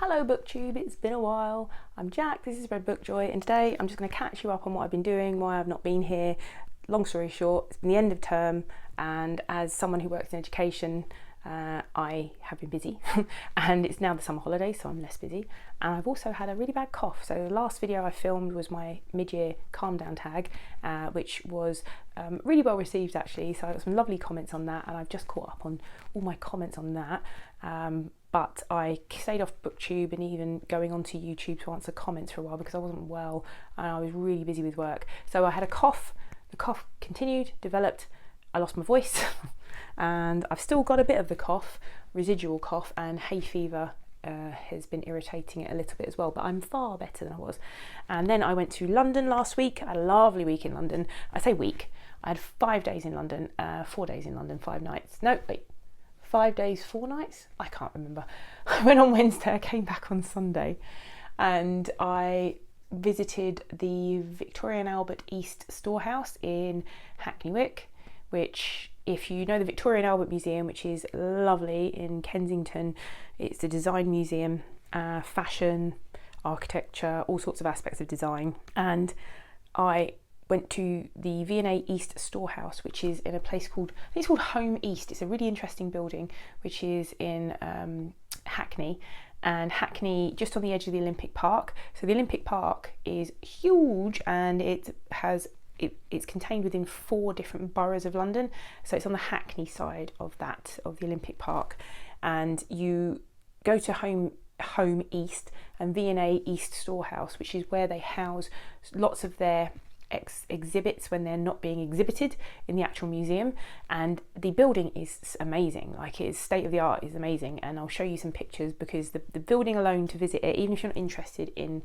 Hello BookTube, it's been a while. I'm Jack, this is Ramble July, and today I'm just going to catch you up on what I've been doing, why I've not been here. Long story short, it's been the end of term, and as someone who works in education, I have been busy and it's now the summer holidays, so I'm less busy, and I've also had a really bad cough. So the last video I filmed was my mid-year calm down tag, which was really well received actually, so I got some lovely comments on that, and I've just caught up on all my comments on that. But I stayed off BookTube and even going onto YouTube to answer comments for a while because I wasn't well and I was really busy with work. So I had a cough, the cough continued, developed, I lost my voice and I've still got a bit of the cough, residual cough, and hay fever has been irritating it a little bit as well, but I'm far better than I was. And then I went to London last week, I had a lovely week in London. I say week, I had 5 days in London, 4 days in London, 5 nights. No, wait. 5 days, 4 nights? I can't remember. I went on Wednesday, I came back on Sunday, and I visited the Victoria and Albert East Storehouse in Hackney, which, if you know the Victoria and Albert Museum, which is lovely in Kensington, it's a design museum, fashion, architecture, all sorts of aspects of design. And I went to the V&A East Storehouse, which is in a place called, I think it's called Home East. It's a really interesting building, which is in Hackney, and Hackney just on the edge of the Olympic Park. So the Olympic Park is huge, and it's contained within 4 different boroughs of London. So it's on the Hackney side of the Olympic Park, and you go to Home East and V&A East Storehouse, which is where they house lots of their exhibits when they're not being exhibited in the actual museum. And the building is amazing, like it is state of the art, is amazing, and I'll show you some pictures because the building alone, to visit it, even if you're not interested in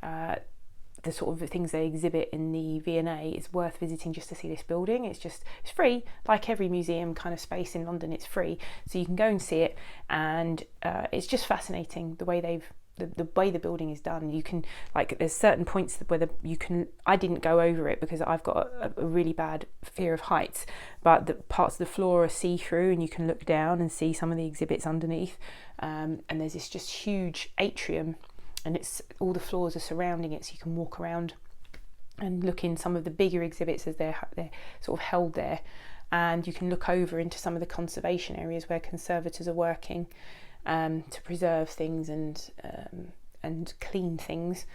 the sort of things they exhibit in the V&A, it's worth visiting just to see this building. It's free, like every museum kind of space in London, it's free, so you can go and see it, and it's just fascinating the way the way the building is done. You can, like, there's certain points where I didn't go over it because I've got a really bad fear of heights, but the parts of the floor are see-through and you can look down and see some of the exhibits underneath, and there's this just huge atrium, and it's all the floors are surrounding it, so you can walk around and look in some of the bigger exhibits as they're sort of held there, and you can look over into some of the conservation areas where conservators are working to preserve things and clean things.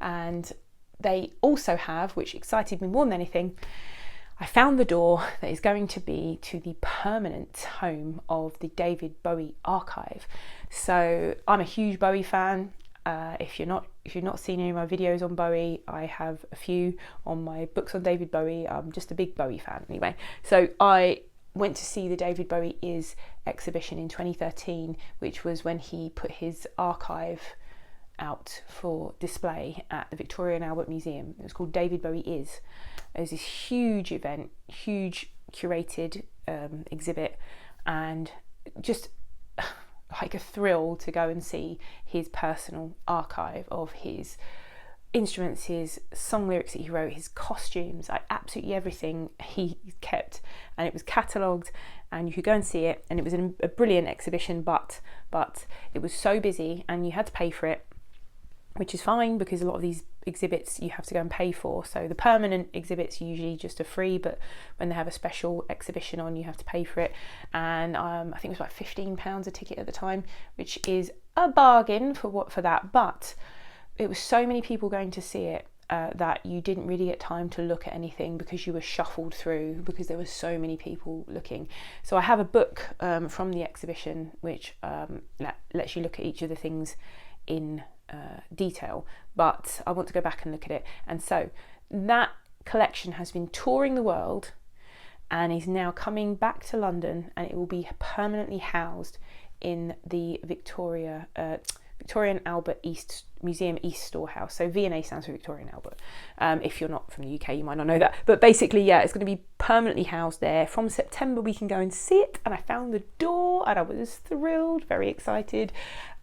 And they also have, which excited me more than anything, I found the door that is going to be to the permanent home of the David Bowie archive. So I'm a huge Bowie fan. If you've not seen any of my videos on Bowie, I have a few on my books on David Bowie. I'm just a big Bowie fan anyway. So I went to see the David Bowie Is exhibition in 2013, which was when he put his archive out for display at the Victoria and Albert Museum. It was called David Bowie Is. It was this huge event, huge curated exhibit, and just like a thrill to go and see his personal archive of his instruments, his song lyrics that he wrote, his costumes, like absolutely everything he kept, and it was catalogued, and you could go and see it, and it was a brilliant exhibition, but it was so busy and you had to pay for it, which is fine because a lot of these exhibits you have to go and pay for. So the permanent exhibits usually just are free, but when they have a special exhibition on, you have to pay for it. And I think it was about £15 a ticket at the time, which is a bargain for that, but it was so many people going to see it that you didn't really get time to look at anything because you were shuffled through because there were so many people looking. So I have a book from the exhibition which lets you look at each of the things in detail, but I want to go back and look at it. And so that collection has been touring the world and is now coming back to London, and it will be permanently housed in the Victoria and Albert East Museum East Storehouse. So V&A stands for Victoria and Albert. If you're not from the UK, you might not know that. But basically, yeah, it's going to be permanently housed there. From September, we can go and see it. And I found the door and I was thrilled, very excited.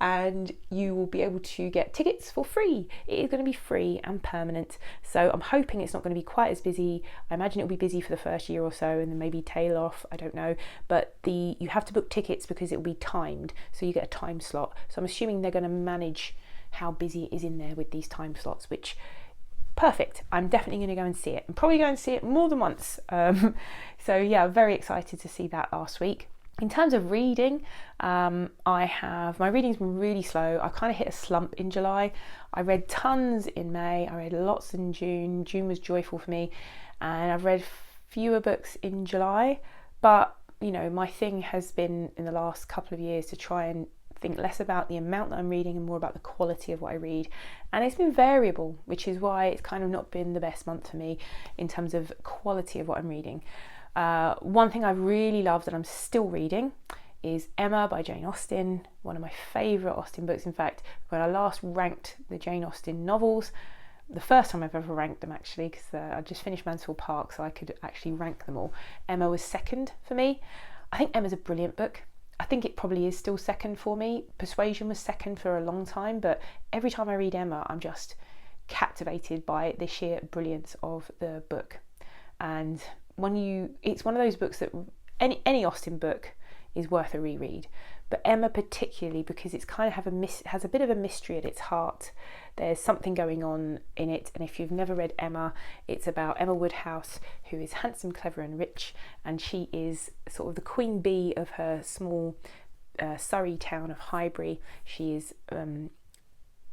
And you will be able to get tickets for free. It is going to be free and permanent. So I'm hoping it's not going to be quite as busy. I imagine it'll be busy for the first year or so and then maybe tail off. I don't know. But you have to book tickets because it will be timed. So you get a time slot. So I'm assuming they're going to manage how busy it is in there with these time slots, which perfect. I'm definitely going to go and see it. I'm probably going to see it more than once. So yeah, very excited to see that last week. In terms of reading, my reading's been really slow. I kind of hit a slump in July. I read tons in May. I read lots in June. June was joyful for me, and I've read fewer books in July. But you know, my thing has been in the last couple of years to try and think less about the amount that I'm reading and more about the quality of what I read. And it's been variable, which is why it's kind of not been the best month for me in terms of quality of what I'm reading. One thing I've really loved that I'm still reading is Emma by Jane Austen, one of my favourite Austen books. In fact, when I last ranked the Jane Austen novels, the first time I've ever ranked them actually, because I just finished Mansfield Park, so I could actually rank them all. Emma was second for me. I think Emma's a brilliant book. I think it probably is still second for me. Persuasion was second for a long time, but every time I read Emma, I'm just captivated by the sheer brilliance of the book. And it's one of those books that any Austen book is worth a reread, but Emma particularly because it's kind of has a bit of a mystery at its heart. There's something going on in it, and if you've never read Emma, it's about Emma Woodhouse, who is handsome, clever and rich, and she is sort of the queen bee of her small Surrey town of Highbury.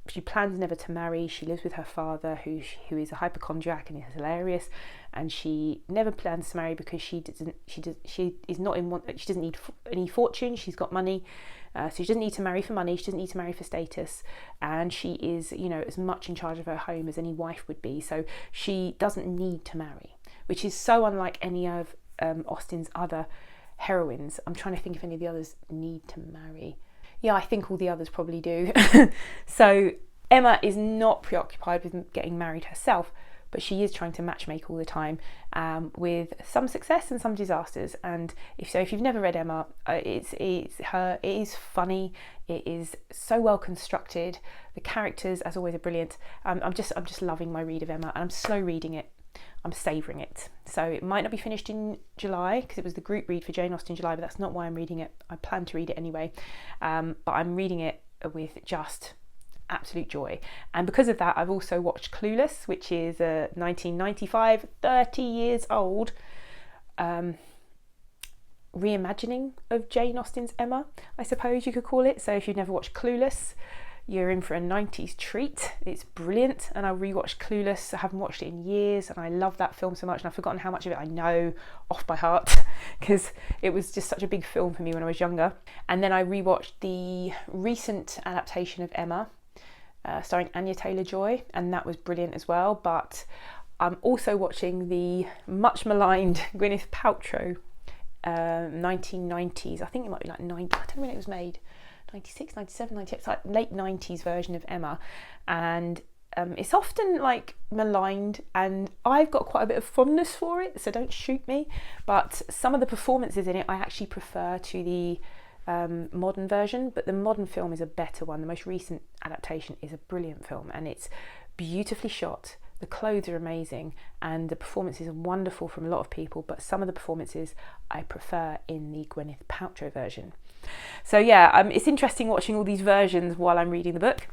She plans never to marry. She lives with her father, who is a hypochondriac and is hilarious, and she never plans to marry because she doesn't need any fortune. She's got money, so she doesn't need to marry for money. She doesn't need to marry for status, and she is, as much in charge of her home as any wife would be. So she doesn't need to marry, which is so unlike any of Austen's other heroines. I'm trying to think if any of the others need to marry. Yeah, I think all the others probably do. So Emma is not preoccupied with getting married herself, but she is trying to matchmake all the time, with some success and some disasters. And if you've never read Emma, it is funny. It is so well constructed. The characters, as always, are brilliant. I'm just loving my read of Emma, and I'm slow reading it. I'm savouring it. So it might not be finished in July because it was the group read for Jane Austen in July, but that's not why I'm reading it. I plan to read it anyway, but I'm reading it with just absolute joy. And because of that, I've also watched Clueless, which is a 1995, 30 years old reimagining of Jane Austen's Emma, I suppose you could call it. So if you've never watched Clueless, you're in for a 90s treat. It's brilliant, and I rewatched Clueless. I haven't watched it in years, and I love that film so much, and I've forgotten how much of it I know off by heart because it was just such a big film for me when I was younger. And then I rewatched the recent adaptation of Emma, starring Anya Taylor-Joy, and that was brilliant as well. But I'm also watching the much maligned Gwyneth Paltrow 1990s, I think it might be like 90, I don't know when it was made, 96, 97, 98, it's like late 90s version of Emma, and it's often like maligned, and I've got quite a bit of fondness for it, so don't shoot me, but some of the performances in it I actually prefer to the modern version, but the modern film is a better one. The most recent adaptation is a brilliant film, and it's beautifully shot. The clothes are amazing, and the performances are wonderful from a lot of people, but some of the performances I prefer in the Gwyneth Paltrow version. So yeah, it's interesting watching all these versions while I'm reading the book.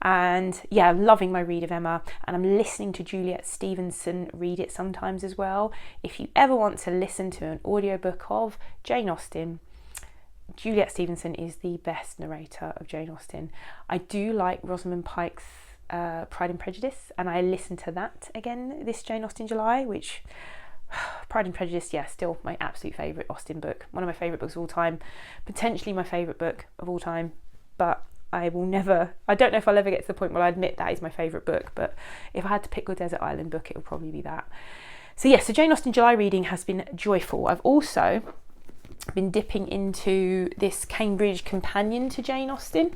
And yeah, I'm loving my read of Emma, and I'm listening to Juliet Stevenson read it sometimes as well. If you ever want to listen to an audiobook of Jane Austen, Juliet Stevenson is the best narrator of Jane Austen. I do like Rosamund Pike's Pride and Prejudice, and I listened to that again this Jane Austen July, which Pride and Prejudice, yeah, still my absolute favourite Austen book, one of my favourite books of all time, potentially my favourite book of all time, but I don't know if I'll ever get to the point where I admit that is my favourite book, but if I had to pick a desert island book, it would probably be that. So yeah, so Jane Austen July reading has been joyful. I've also been dipping into this Cambridge companion to Jane Austen,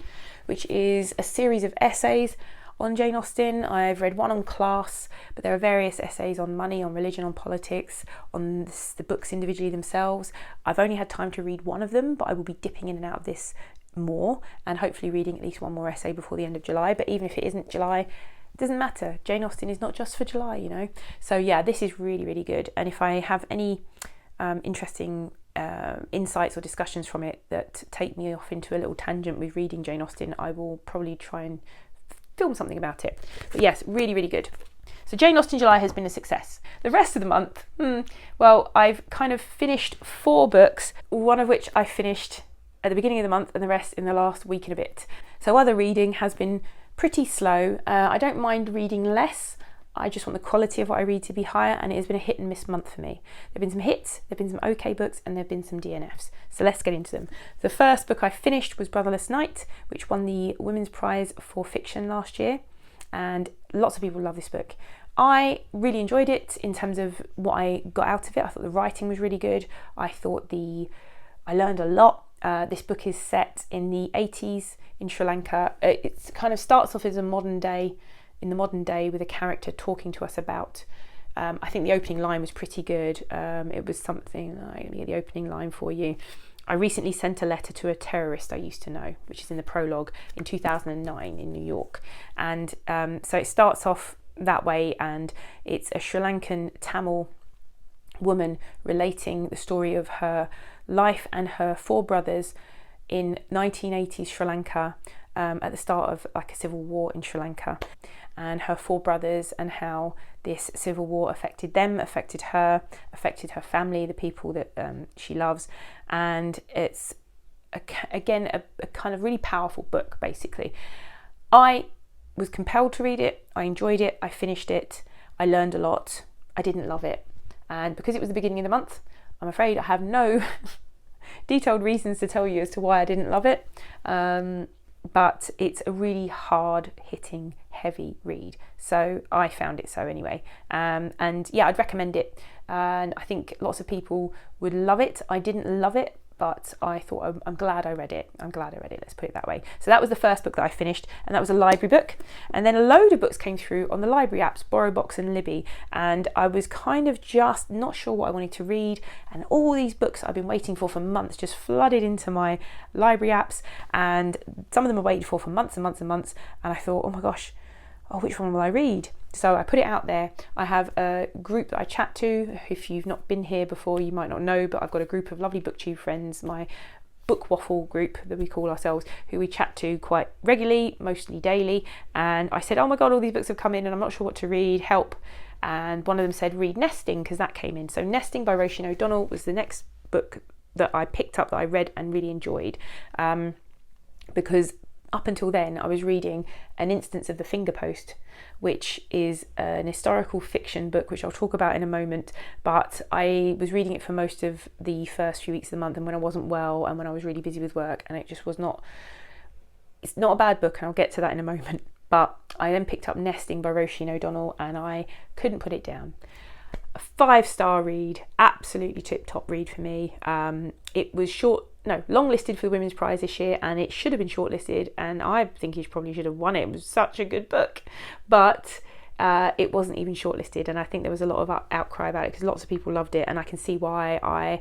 which is a series of essays on Jane Austen. I've read one on class, but there are various essays on money, on religion, on politics, on the books individually themselves. I've only had time to read one of them, but I will be dipping in and out of this more and hopefully reading at least one more essay before the end of July. But even if it isn't July, it doesn't matter. Jane Austen is not just for July, you know. So yeah, this is really, really good. And if I have any interesting insights or discussions from it that take me off into a little tangent with reading Jane Austen, I will probably try and film something about it. But yes, really, really good. So Jane Austen July has been a success. The rest of the month, well, I've kind of finished 4 books, one of which I finished at the beginning of the month and the rest in the last week and a bit. So other reading has been pretty slow. I don't mind reading less. I just want the quality of what I read to be higher, and it has been a hit and miss month for me. There have been some hits, there have been some okay books, and there have been some DNFs. So let's get into them. The first book I finished was Brotherless, which won the Women's Prize for Fiction last year, and lots of people love this book. I really enjoyed it in terms of what I got out of it. I thought the writing was really good. I learned a lot. This book is set in the 80s in Sri Lanka. It kind of starts off as in the modern day with a character talking to us about, I think the opening line was pretty good. It was something, let me get the opening line for you. I recently sent a letter to a terrorist I used to know, which is in the prologue, in 2009 in New York. And so it starts off that way, and it's a Sri Lankan Tamil woman relating the story of her life and her 4 brothers in 1980s Sri Lanka, at the start of like a civil war in Sri Lanka, and her 4 brothers and how this civil war affected them, affected her family, the people that she loves. And it's a kind of really powerful book. Basically, I was compelled to read it. I enjoyed it. I finished it. I learned a lot. I didn't love it, and because it was the beginning of the month, I'm afraid I have no detailed reasons to tell you as to why I didn't love it. But it's a really hard-hitting, heavy read. So I found it so anyway. And yeah, I'd recommend it. And I think lots of people would love it. I didn't love it, but I thought I'm glad I read it. Let's put it that way. So that was the first book that I finished, and that was a library book. And then a load of books came through on the library apps, BorrowBox and Libby, and I was kind of just not sure what I wanted to read, and all these books I've been waiting for months just flooded into my library apps, and some of them I waited for months and months and months, and I thought, oh my gosh, which one will I read? So I put it out there. I have a group that I chat to. If you've not been here before, you might not know, but I've got a group of lovely BookTube friends, my book waffle group that we call ourselves, who we chat to quite regularly, mostly daily. And I said, oh my God, all these books have come in and I'm not sure what to read, help. And one of them said, read Nesting, because that came in. So Nesting by Roisin O'Donnell was the next book that I picked up that I read and really enjoyed. Because up until then, I was reading An Instance of the Finger Post, which is an historical fiction book, which I'll talk about in a moment. But I was reading it for most of the first few weeks of the month, and when I wasn't well and when I was really busy with work, and it just was not, it's not a bad book, and I'll get to that in a moment. But I then picked up Nesting by Roisin O'Donnell, and I couldn't put it down. A 5-star read, absolutely tip-top read for me. It was longlisted for the Women's Prize this year, and it should have been shortlisted, and I think he probably should have won it. It was such a good book, but it wasn't even shortlisted, and I think there was a lot of outcry about it because lots of people loved it, and I can see why.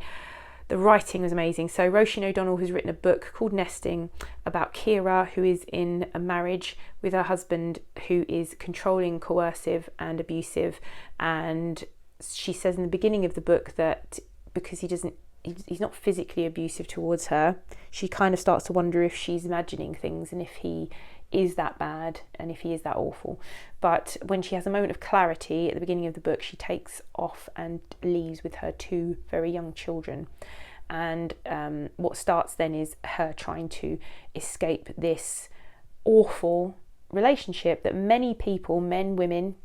The writing was amazing. So Roisin O'Donnell has written a book called Nesting about Kira, who is in a marriage with her husband who is controlling, coercive and abusive, and she says in the beginning of the book that because he's not physically abusive towards her, she kind of starts to wonder if she's imagining things and if he is that bad and if he is that awful. But when she has a moment of clarity at the beginning of the book, she takes off and leaves with her 2 very young children. And what starts then is her trying to escape this awful relationship that many people, men, women,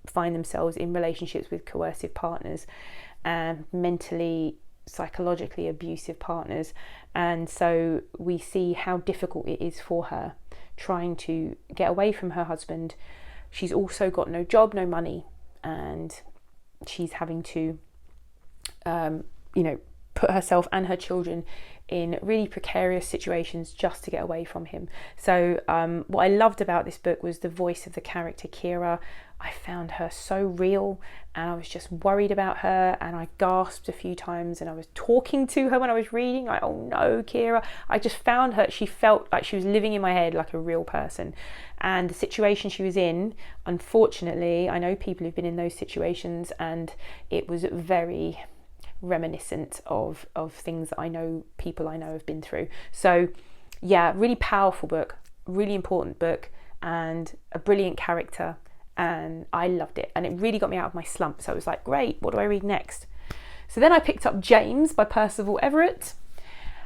find themselves in relationships with coercive partners and mentally, psychologically abusive partners. And so we see how difficult it is for her trying to get away from her husband. She's also got no job, no money, and she's having to put herself and her children in really precarious situations just to get away from him. So what I loved about this book was the voice of the character Kira. I found her so real, and I was just worried about her, and I gasped a few times, and I was talking to her when I was reading, like, oh no, Kira. I just found her, she felt like she was living in my head like a real person. And the situation she was in, unfortunately, I know people who've been in those situations, and it was very reminiscent of things that people I know have been through. So yeah, really powerful book, really important book, and a brilliant character. And I loved it, and it really got me out of my slump. So I was like, great, what do I read next? So then I picked up James by Percival Everett,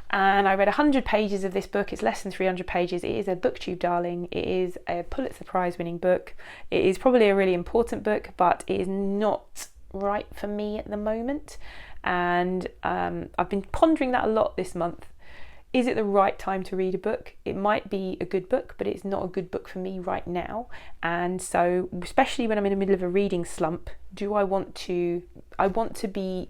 and I read 100 pages of this book. It's less than 300 pages. It is a booktube darling. It is a Pulitzer Prize winning book. It is probably a really important book, but it is not right for me at the moment. And I've been pondering that a lot this month. Is it the right time to read a book? It might be a good book, but it's not a good book for me right now. And so, especially when I'm in the middle of a reading slump, I want to be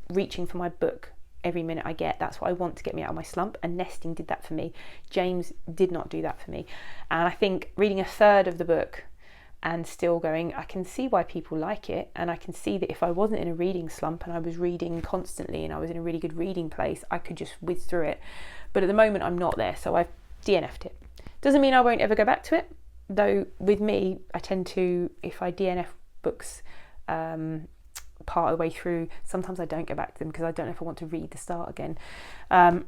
reaching for my book every minute I get. That's what I want to get me out of my slump, and nesting did that for me. James did not do that for me. And I think reading a third of the book and still going, I can see why people like it, and I can see that if I wasn't in a reading slump and I was reading constantly and I was in a really good reading place, I could just whiz through it. But at the moment I'm not there, so I've DNF'd it. Doesn't mean I won't ever go back to it, though with me I tend to, if I DNF books part of the way through, sometimes I don't go back to them because I don't know if I want to read the start again. And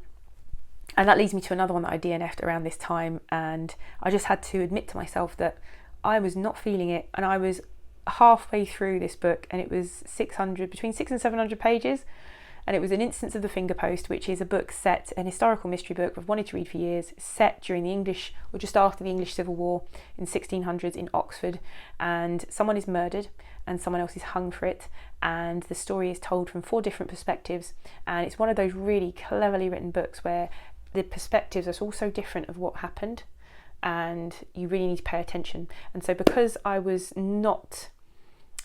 that leads me to another one that I DNF'd around this time, and I just had to admit to myself that I was not feeling it, and I was halfway through this book, and it was between 600 and 700 pages, and it was An Instance of the Finger Post, which is a book set, an historical mystery book I've wanted to read for years, set during the English, or just after the English Civil War in 1600s in Oxford, and someone is murdered and someone else is hung for it, and the story is told from 4 different perspectives, and it's one of those really cleverly written books where the perspectives are all so different of what happened, and you really need to pay attention. And so because I was not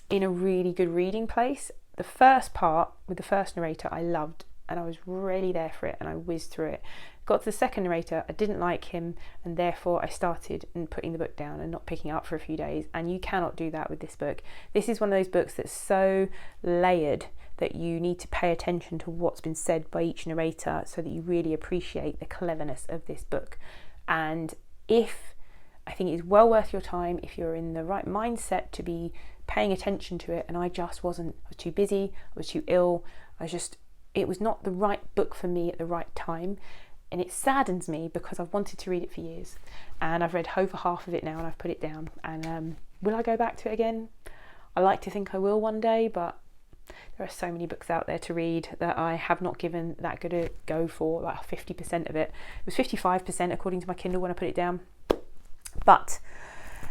in a really good reading place, the first part with the first narrator I loved, and I was really there for it, and I whizzed through it. Got to the second narrator, I didn't like him, and therefore I started putting the book down and not picking it up for a few days, and you cannot do that with this book. This is one of those books that's so layered that you need to pay attention to what's been said by each narrator so that you really appreciate the cleverness of this book. And I think it's well worth your time if you're in the right mindset to be paying attention to it, and I just wasn't. I was too busy, I was too ill, it was not the right book for me at the right time, and it saddens me because I've wanted to read it for years, and I've read over half of it now and I've put it down. And will I go back to it again? I like to think I will one day, but there are so many books out there to read that I have not given that good a go for, like 50% of it. It was 55% according to my Kindle when I put it down. But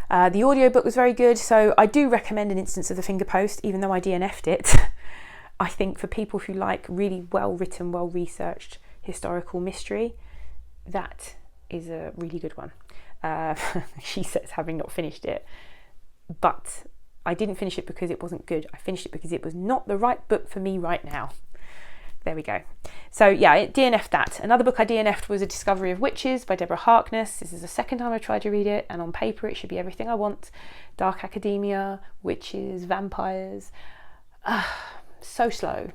the audiobook was very good, so I do recommend An Instance of the Finger Post, even though I DNF'd it. I think for people who like really well written, well researched historical mystery, that is a really good one. She says, having not finished it, but I didn't finish it because it wasn't good. I finished it because it was not the right book for me right now. There we go. So yeah, I DNF'd that. Another book I DNF'd was A Discovery of Witches by Deborah Harkness. This is the second time I've tried to read it, and on paper it should be everything I want. Dark academia, witches, vampires. So slow.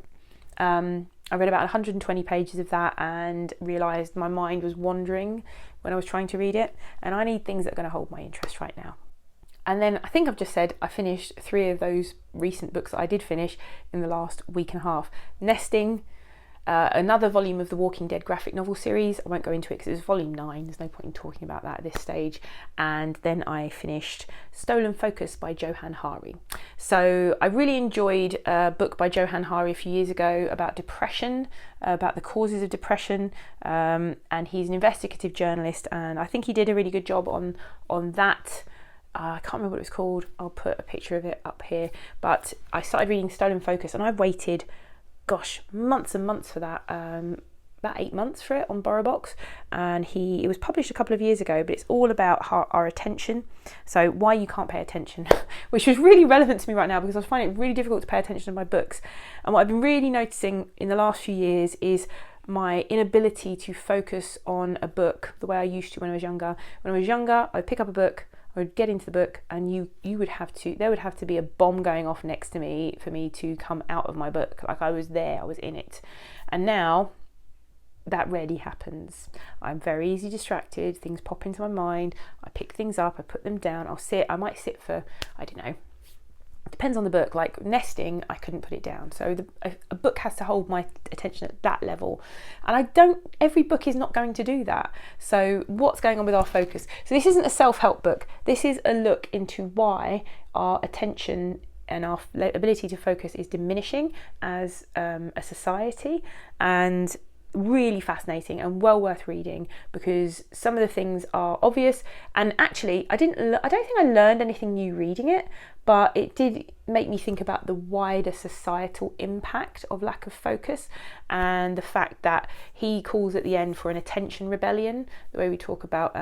I read about 120 pages of that and realised my mind was wandering when I was trying to read it, and I need things that are going to hold my interest right now. And then I think I've just said I finished 3 of those recent books that I did finish in the last week and a half. Nesting, another volume of the Walking Dead graphic novel series. I won't go into it because it was volume 9. There's no point in talking about that at this stage. And then I finished Stolen Focus by Johann Hari. So I really enjoyed a book by Johann Hari a few years ago about depression, about the causes of depression. And he's an investigative journalist, and I think he did a really good job on that. I can't remember what it was called. I'll put a picture of it up here. But I started reading Stolen Focus, and I've waited, months and months for that. About 8 months for it on BorrowBox. And it was published a couple of years ago, but it's all about our attention. So why you can't pay attention, which is really relevant to me right now because I find it really difficult to pay attention to my books. And what I've been really noticing in the last few years is my inability to focus on a book the way I used to when I was younger. When I was younger, I'd pick up a book, I would get into the book, and there would have to be a bomb going off next to me for me to come out of my book. Like I was there, I was in it. And now that rarely happens. I'm very easily distracted, things pop into my mind, I pick things up, I put them down, I might sit for, I don't know, it depends on the book. Like nesting, I couldn't put it down. So a book has to hold my attention at that level. And every book is not going to do that. So what's going on with our focus? So this isn't a self-help book. This is a look into why our attention and our ability to focus is diminishing as a society, and really fascinating and well worth reading, because some of the things are obvious, and actually I don't think I learned anything new reading it, but it did make me think about the wider societal impact of lack of focus, and the fact that he calls at the end for an attention rebellion, the way we talk about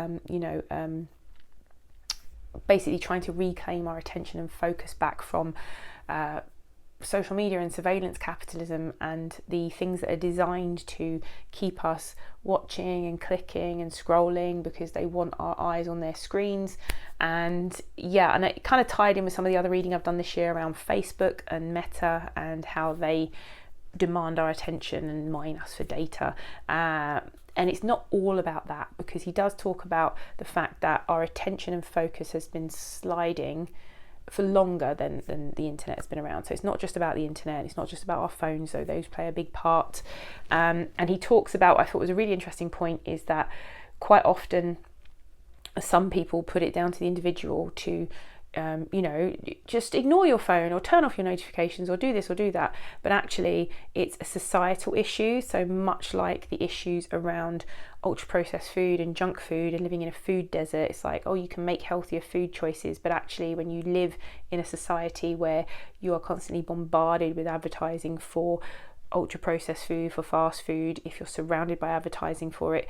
basically trying to reclaim our attention and focus back from social media and surveillance capitalism and the things that are designed to keep us watching and clicking and scrolling because they want our eyes on their screens. And it kind of tied in with some of the other reading I've done this year around Facebook and Meta and how they demand our attention and mine us for data. And it's not all about that, because he does talk about the fact that our attention and focus has been sliding for longer than the internet has been around. So it's not just about the internet, it's not just about our phones, though those play a big part. And he talks about, I thought was a really interesting point, is that quite often some people put it down to the individual to just ignore your phone or turn off your notifications or do this or do that. But actually it's a societal issue. So much like the issues around ultra processed food and junk food and living in a food desert, it's like, oh, you can make healthier food choices, but actually when you live in a society where you are constantly bombarded with advertising for ultra processed food, for fast food, if you're surrounded by advertising for it,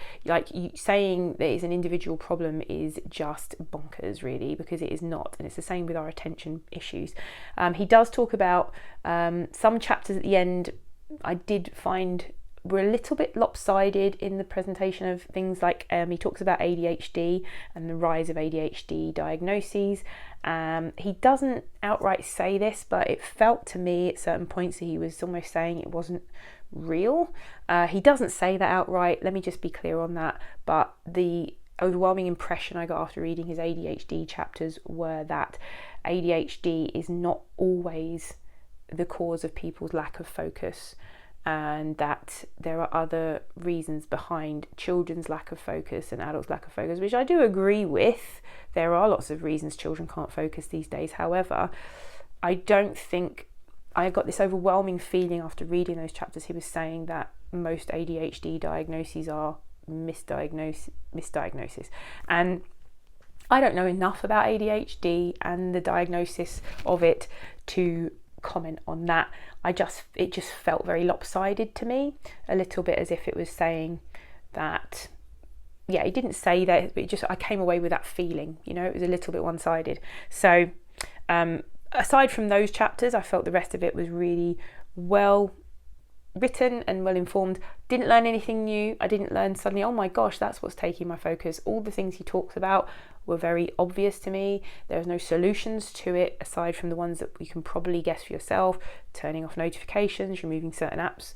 saying that it's an individual problem is just bonkers, really, because it is not. And it's the same with our attention issues. He does talk about some chapters at the end I did find were a little bit lopsided in the presentation of things like he talks about ADHD and the rise of ADHD diagnoses. He doesn't outright say this, but it felt to me at certain points that he was almost saying it wasn't real. He doesn't say that outright, let me just be clear on that, but the overwhelming impression I got after reading his ADHD chapters were that ADHD is not always the cause of people's lack of focus, and that there are other reasons behind children's lack of focus and adults' lack of focus, which I do agree with. There are lots of reasons children can't focus these days. However, I don't think, I got this overwhelming feeling after reading those chapters. He was saying that most ADHD diagnoses are misdiagnosis. And I don't know enough about ADHD and the diagnosis of it to comment on that. It just felt very lopsided to me, a little bit as if it was saying that, he didn't say that, but I came away with that feeling, it was a little bit one-sided. So aside from those chapters, I felt the rest of it was really well written and well informed. Didn't learn anything new. I didn't learn suddenly, oh my gosh, that's what's taking my focus. All the things he talks about were very obvious to me. There's no solutions to it aside from the ones that you can probably guess for yourself: turning off notifications, removing certain apps,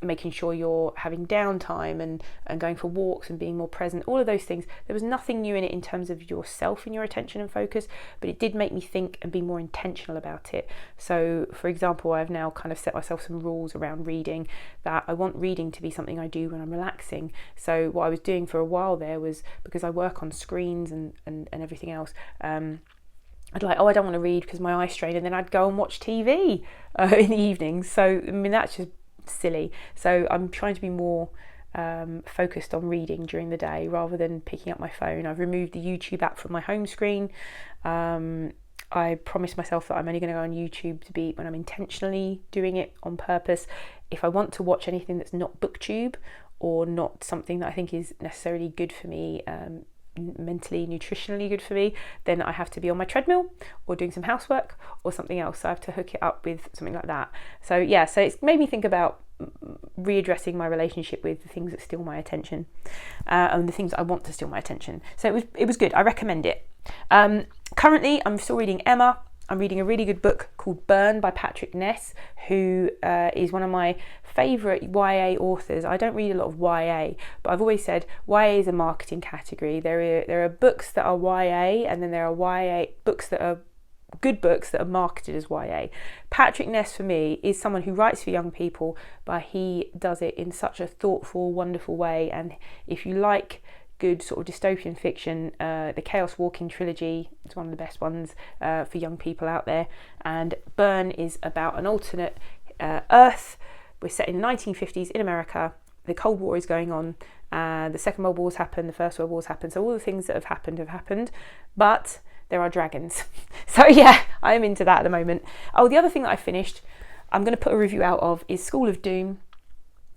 making sure you're having downtime and going for walks and being more present, all of those things. There was nothing new in it in terms of yourself and your attention and focus, but it did make me think and be more intentional about it. So for example, I've now kind of set myself some rules around reading, that I want reading to be something I do when I'm relaxing. So what I was doing for a while there was, because I work on screens and everything else, I'd like, I don't want to read because my eye strain, and then I'd go and watch TV in the evenings. So I mean, that's just silly. So I'm trying to be more focused on reading during the day rather than picking up my phone. I've removed the YouTube app from my home screen. I promised myself that I'm only going to go on YouTube to be when I'm intentionally doing it on purpose. If I want to watch anything that's not BookTube or not something that I think is necessarily good for me, mentally, nutritionally good for me, then I have to be on my treadmill or doing some housework or something else. So I have to hook it up with something like that. So it's made me think about readdressing my relationship with the things that steal my attention, and the things that I want to steal my attention. So it was good. I recommend it. Currently, I'm still reading Emma. I'm reading a really good book called Burn by Patrick Ness, who is one of my favourite YA authors. I don't read a lot of YA, but I've always said YA is a marketing category. There are books that are YA, and then there are YA books that are good books that are marketed as YA. Patrick Ness, for me, is someone who writes for young people, but he does it in such a thoughtful, wonderful way. And if you like good sort of dystopian fiction, the Chaos Walking trilogy is one of the best ones for young people out there. And Burn is about an alternate Earth. We're set in the 1950s in America. The Cold War is going on. The Second World War's happened. The First World War's happened. So all the things that have happened. But there are dragons. So yeah, I am into that at the moment. Oh, the other thing that I finished, I'm going to put a review out of, is School of Doom,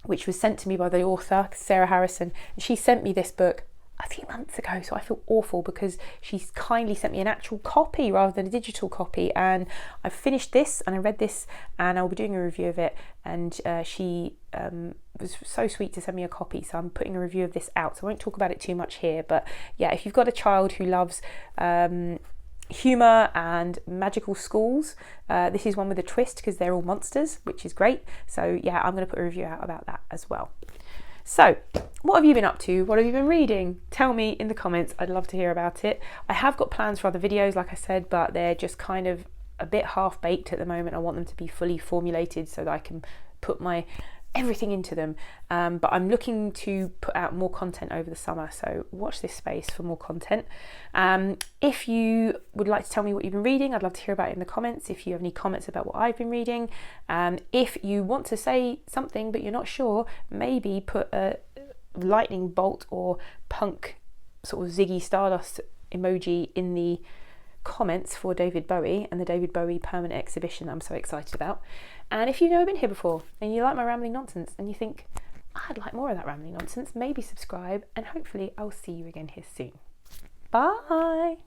which was sent to me by the author, Sarah Harrison. She sent me this book a few months ago, so I feel awful because she's kindly sent me an actual copy rather than a digital copy, and I finished this and I read this and I'll be doing a review of it, and she was so sweet to send me a copy, so I'm putting a review of this out, so I won't talk about it too much here. But yeah, if you've got a child who loves humour and magical schools, this is one with a twist because they're all monsters, which is great. So yeah, I'm going to put a review out about that as well. So, what have you been up to? What have you been reading? Tell me in the comments. I'd love to hear about it. I have got plans for other videos, like I said, but they're just kind of a bit half-baked at the moment. I want them to be fully formulated so that I can put my everything into them. But I'm looking to put out more content over the summer, so watch this space for more content. If you would like to tell me what you've been reading, I'd love to hear about it in the comments. If you have any comments about what I've been reading, if you want to say something but you're not sure, maybe put a lightning bolt or punk sort of Ziggy Stardust emoji in the comments for David Bowie and the David Bowie permanent exhibition that I'm so excited about. And if you've never been here before and you like my rambling nonsense and you think I'd like more of that rambling nonsense, maybe subscribe, and hopefully I'll see you again here soon. Bye.